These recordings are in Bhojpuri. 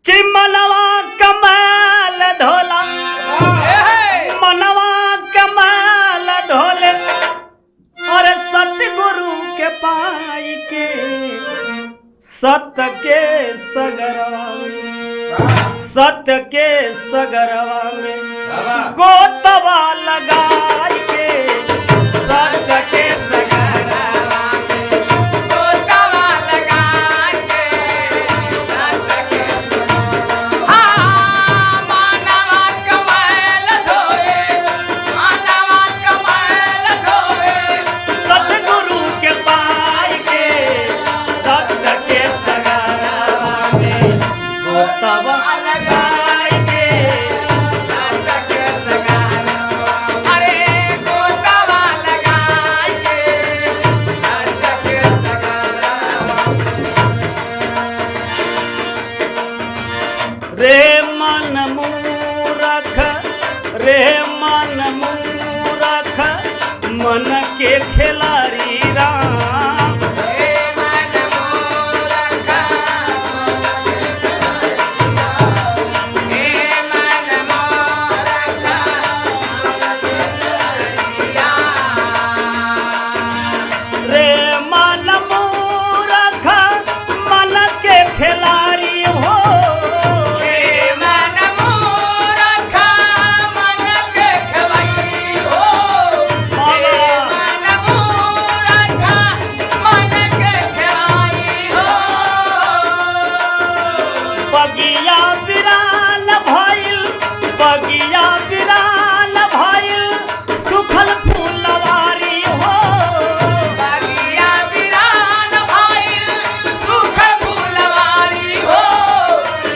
कि मनवा कमाल धोला मनवा कमाल धोले और सतगुरु के पाई के सत्य के सगरवा में गोतवा लगाई के सत्य के सगरवा में गोतवा लगाई के सत्य के मानवा कमाल धोए सतगुरु के पाई के सत्य के सगरवा में गोतवा लगाई के सत्य के सगरवा अरे गोतवा लगाई के सत्य के सगरवा रे मन मूरख मन के खिलाड़ी राम रे मन मूरख रे मन मूरख मन के खिलाड़ी हो बगिया बिराल भइल सुखल फूलवारी हो बगिया बिराल भइल सुखल फूलवारी हो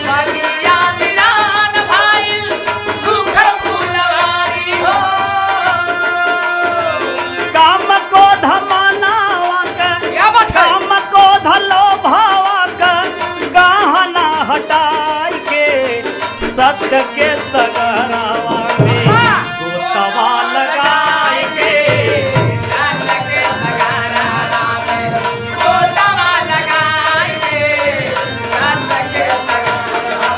बगिया बिराल भइल सुखल फूलवारी हो काम को धमानावा काम को धलो भावा गहना हटाई के सत्य के सगरवा में गोतवा लगाई के सत्य के सगरवा में गोतवा लगाई के सत्य के सगरवा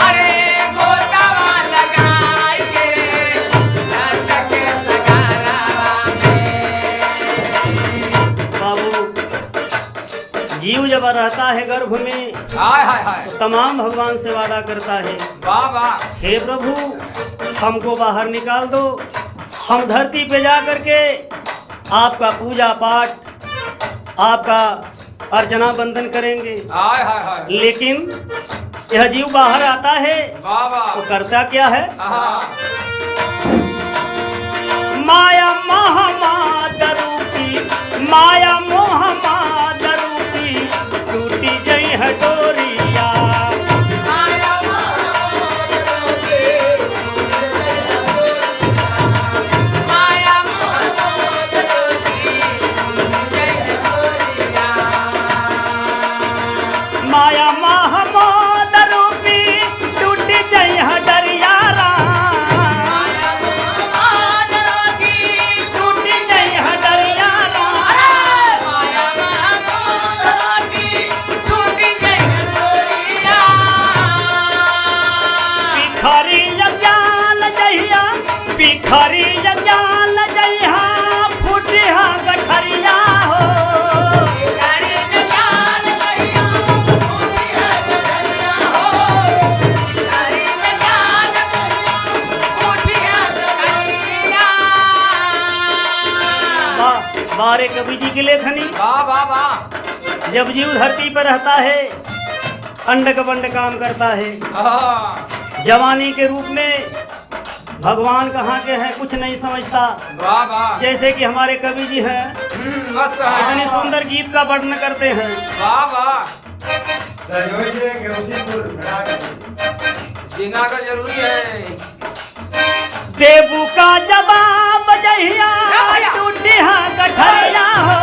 अरे गोतवा लगाई के सत्य के सगरवा में बाबू जीव जब रहता है गर्भ में तो तमाम भगवान से वादा करता है हे प्रभु हमको बाहर निकाल दो हम धरती पे जा करके आपका पूजा पाठ आपका अर्चना बंदन करेंगे लेकिन यह जीव बाहर आता है तो करता क्या है माया मोहम्मद रूपी टूटी जई है डोरिया माया मोहम्मद रूपी टूटी जई है डरिया टूटी जई है डरिया भिखारी जाल जइहा फूटिहा गठरिया हो बारे कवि जी की लेखनी जब जीव धरती पर रहता है अंडक बंड काम करता है जवानी के रूप में भगवान कहाँ के हैं कुछ नहीं समझता जैसे कि हमारे कवि जी हैं इतनी सुंदर गीत का वर्णन करते हैं जरूरी है देबू का जवाब जहिया टूटी हाँ गठरिया हो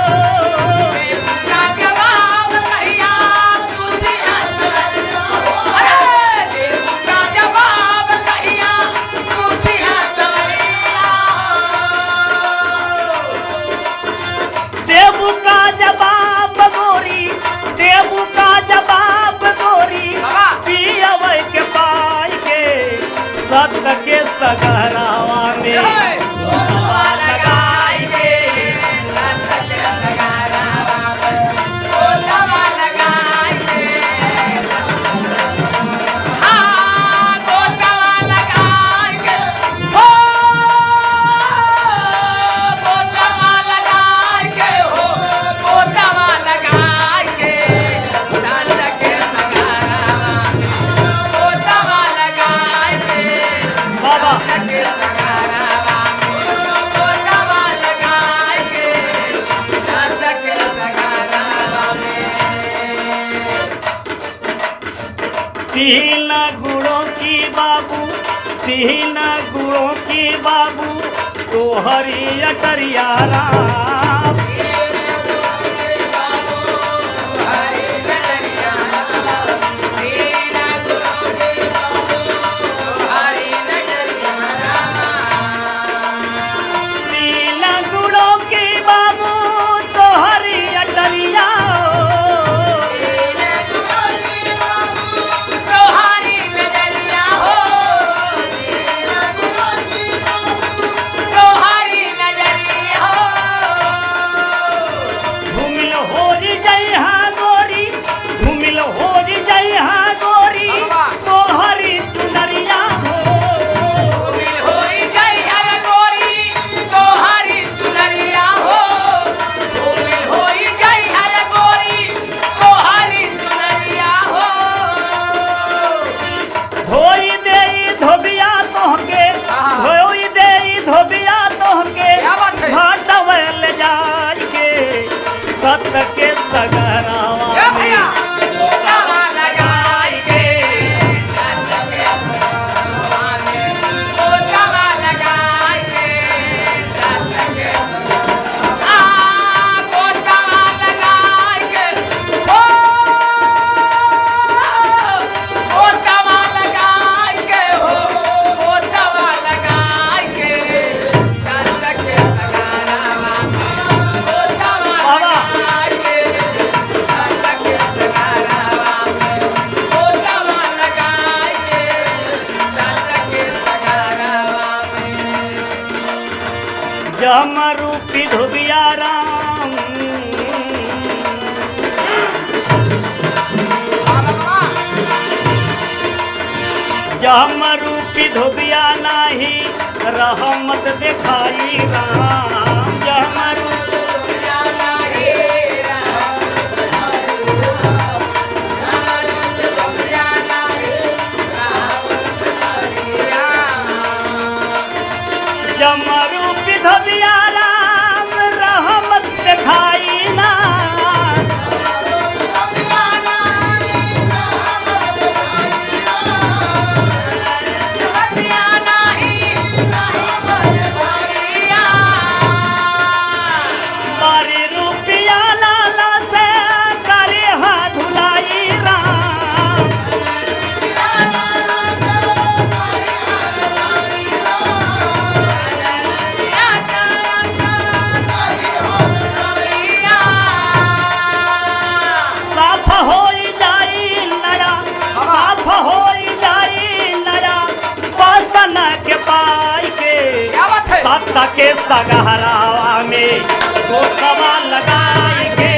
देबू का जवाब गोरी पिया सगहरावा में तीन गुणों की बाबू, तीन गुणों की बाबू तो हरी अटरिया राम। तीन गुणों की बाबू तो हरी अटरिया, सत के सगहरावा में जमरूपी धोबिया राम, जमरूपी धोबिया नाही रहमत दिखाई राम। जमरूपी धोबिया नाही जमरूपी धोबिया राम रहमत दिखाई ना। बारी रुपया लाला से करे हाथ धुलाई राम। साफ हो जाई नया, साफ हो जाई नया पासन के पाई के सत के सगहरावा में गोटवा लगाई के।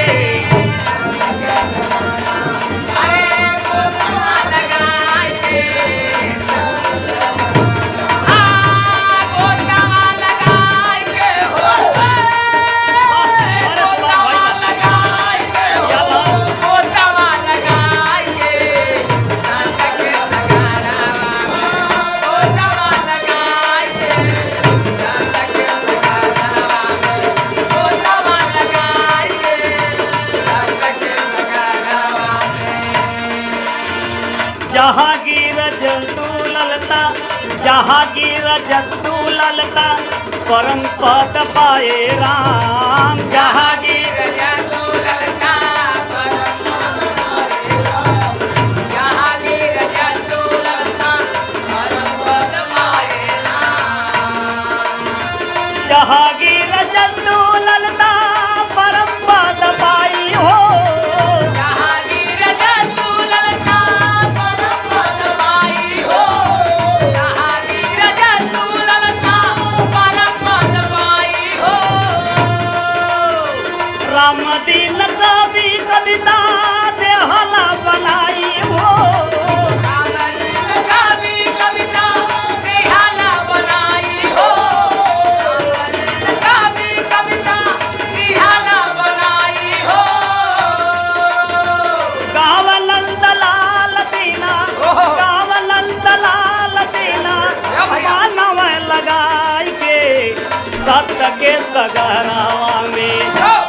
जहांगीर जंतु ललता, जहांगीर जंतु ललता परम पद पाए राम। जहांगीर जंतु ललता जहांगीर जंतु ललता परम पद पाए राम। जहांगीर जंतु ललता परम पद पाई हो। जंतु के सगरावा में